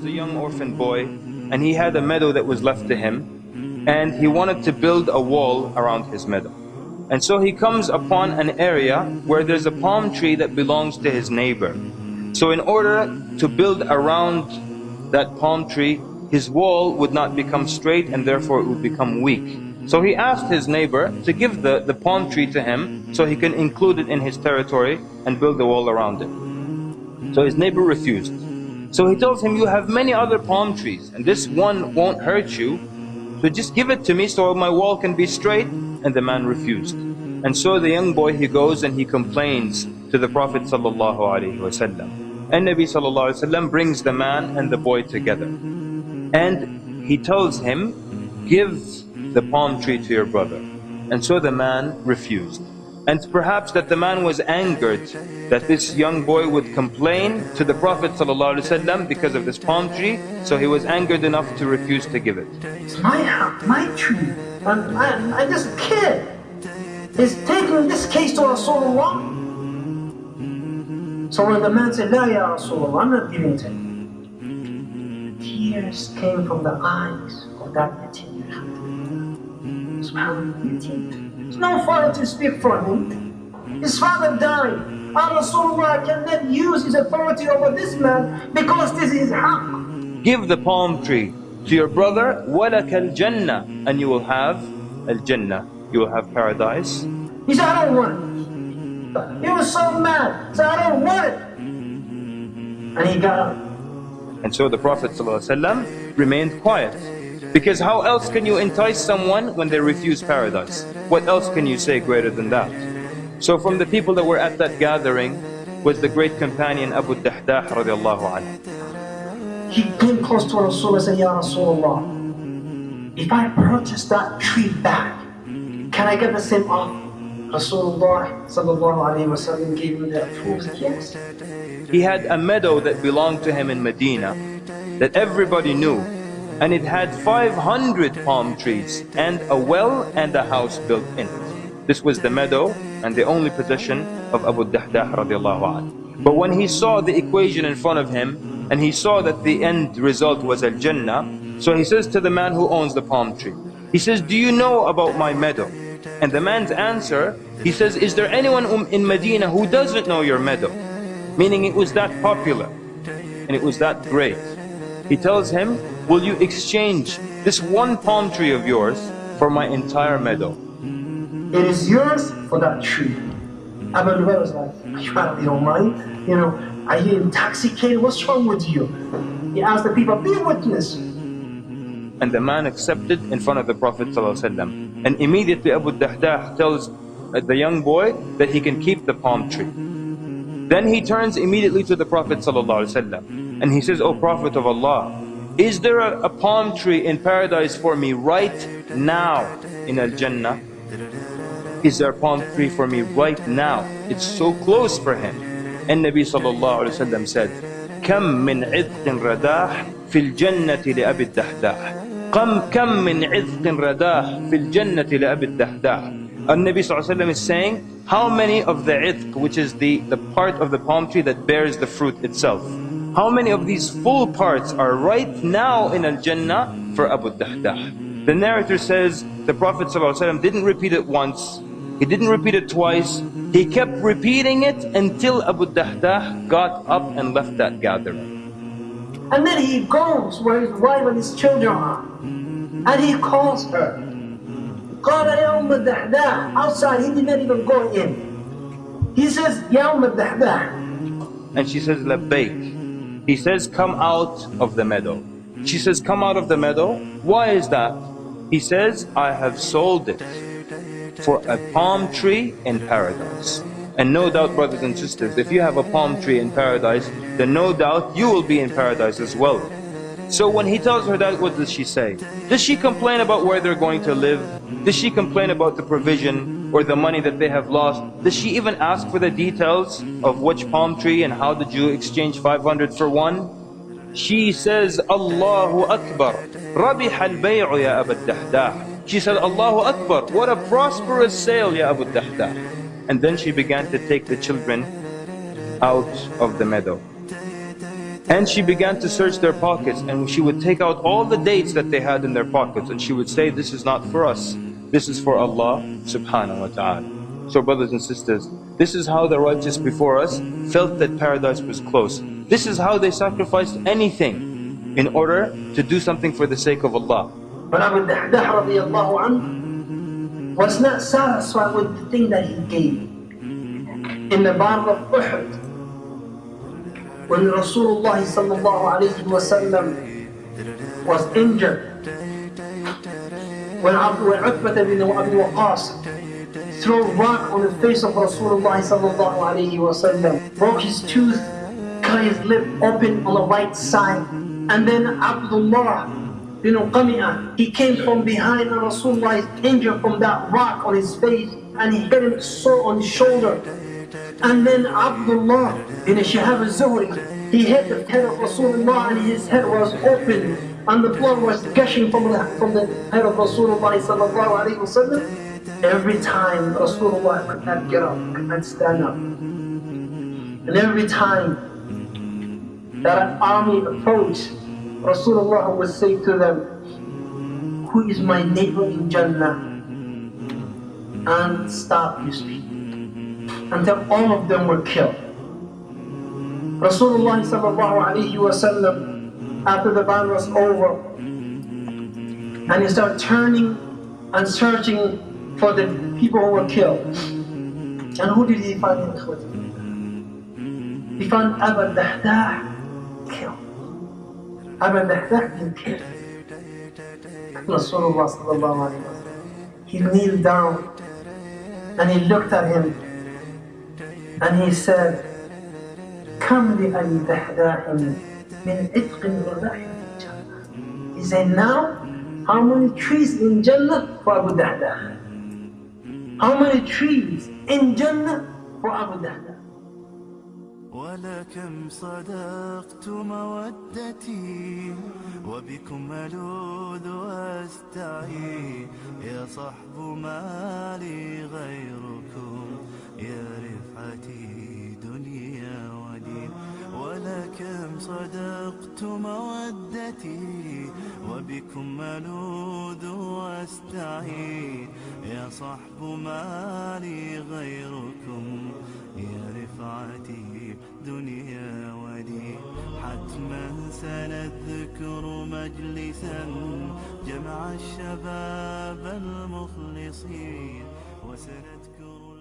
was a young orphan boy, and he had a meadow that was left to him, and he wanted to build a wall around his meadow. And so he comes upon an area where there's a palm tree that belongs to his neighbor. So in order to build around that palm tree, his wall would not become straight, and therefore it would become weak. So he asked his neighbor to give the palm tree to him so he can include it in his territory and build a wall around it. So his neighbor refused. So he tells him, you have many other palm trees and this one won't hurt you, so just give it to me so my wall can be straight. And the man refused. And so the young boy, he goes and he complains to the Prophet ﷺ. And Nabi ﷺ brings the man and the boy together. And he tells him, give the palm tree to your brother. And so the man refused. And perhaps that the man was angered that this young boy would complain to the Prophet ﷺ because of this palm tree. So he was angered enough to refuse to give it. It's my tree. And this kid is taking this case to Rasulullah. So when the man said, La ya Rasulullah, I'm not giving it to him, tears came from the eyes of that yatim. SubhanAllah, there's no father to speak for him. His father died. Rasulullah cannot use his authority over this man because this is haqq. Give the palm tree to your brother, وَلَكَ الْجَنَّةِ, and you will have al-Jannah, you will have paradise. He said, I don't want it. He was so mad, he said, I don't want it. And he got up. And so the Prophet ﷺ remained quiet. Because how else can you entice someone when they refuse paradise? What else can you say greater than that? So from the people that were at that gathering was the great companion Abu Dahdah radiallahu anhu. He came close to Rasulullah and said, Ya Rasulullah, if I purchase that tree back, can I get the same offer? Rasulullah sallallahu alayhi wa sallam gave him the approval. Yes. He had a meadow that belonged to him in Medina that everybody knew, and it had 500 palm trees and a well and a house built in it. This was the meadow and the only possession of Abu Dahdah radiallahu anhu. But when he saw the equation in front of him, and he saw that the end result was al-Jannah, so he says to the man who owns the palm tree, he says, do you know about my meadow? And the man's answer, he says, is there anyone in Medina who doesn't know your meadow? Meaning it was that popular and it was that great. He tells him, will you exchange this one palm tree of yours for my entire meadow? It is yours for that tree. Abu Bakr was like, you don't mind? You know, are you intoxicated? What's wrong with you? He asked the people, be a witness. And the man accepted in front of the Prophet ﷺ. And immediately Abu Dahdah tells the young boy that he can keep the palm tree. Then he turns immediately to the Prophet ﷺ and he says, O Prophet of Allah, is there a palm tree in paradise for me right now in Al-Jannah? Is there a palm tree for me right now? It's so close for him. And Nabi ﷺ said, كم من عذق رداح في الجنة لأبي الدحداح كم من عذق رداح في الجنة لأبي الدحداح. And Nabi ﷺ is saying, how many of the idq, which is the part of the palm tree that bears the fruit itself, how many of these full parts are right now in Al-Jannah for Abu Dahdah? The narrator says the Prophet ﷺ didn't repeat it once, he didn't repeat it twice, he kept repeating it until Abu Dahdah got up and left that gathering. And then he goes where his wife and his children are, and he calls her. قال يا أم الدحداح. Outside, he didn't even go in. He says, يا أم الدحداح. And she says, labbaik. He says, come out of the meadow. She says, come out of the meadow. Why is that? He says, I have sold it for a palm tree in paradise. And no doubt, brothers and sisters, if you have a palm tree in paradise, then no doubt you will be in paradise as well. So when he tells her that, what does she say? Does she complain about where they're going to live? Does she complain about the provision or the money that they have lost? Does she even ask for the details of which palm tree and how did you exchange 500 for one? She says, Allahu Akbar, Rabih al-bay'u ya Abu Dahdah. She said, Allahu Akbar, what a prosperous sale, ya Abu Dahdah. And then she began to take the children out of the meadow. And she began to search their pockets, and she would take out all the dates that they had in their pockets, and she would say, this is not for us, this is for Allah subhanahu wa ta'ala. So brothers and sisters, this is how the righteous before us felt that paradise was close. This is how they sacrificed anything in order to do something for the sake of Allah. But Abu Dahdah radiallahu anhu was not satisfied with the thing that he gave. In the Battle of Uhud, when Rasulullah sallallahu alayhi wa sallam was injured, when Uqbah bin Abi Waqqas threw a rock on the face of Rasulullah sallallahu alayhi wa sallam, broke his tooth, cut his lip open on the right side, and then Abdullah bin Qami'ah, he came from behind and Rasulullah is injured from that rock on his face, and he hit him so on his shoulder. And then Abdullah bin Shihab al-Zuhri, he hit the head of Rasulullah and his head was open and the blood was gushing from the head of Rasulullah sallallahu alayhi wa sallam. Every time Rasulullah could not get up, could not stand up. And every time that an army approached, Rasulullah would say to them, who is my neighbor in Jannah? And stop his feet, until all of them were killed. Rasulullah sallallahu alayhi wa sallam, after the battle was over, and he started turning and searching for the people who were killed. And who did he find in Khudr? He found Abu Dahdah killed. Abu Dahdah been killed. Rasulullah sallallahu alayhi wa sallam, he kneeled down and he looked at him and he said, Come li Ali Dahdah min itqin wa rahim Jannah. He said, now, how many trees in Jannah for Abu Dahdah? How many trees in Jannah for Abu Dahdah? ولكم صدقت مودتي وبكم ألوذ وأستعي يا صحب ما لي غيركم يا رفعتي دنيا ودين ولكم صدقت مودتي وبكم ألوذ وأستعي يا صحب ما لي غيركم يا رفعتي دنيا ودين حتما سنذكر مجلسا جمع الشباب المخلصين وسنذكر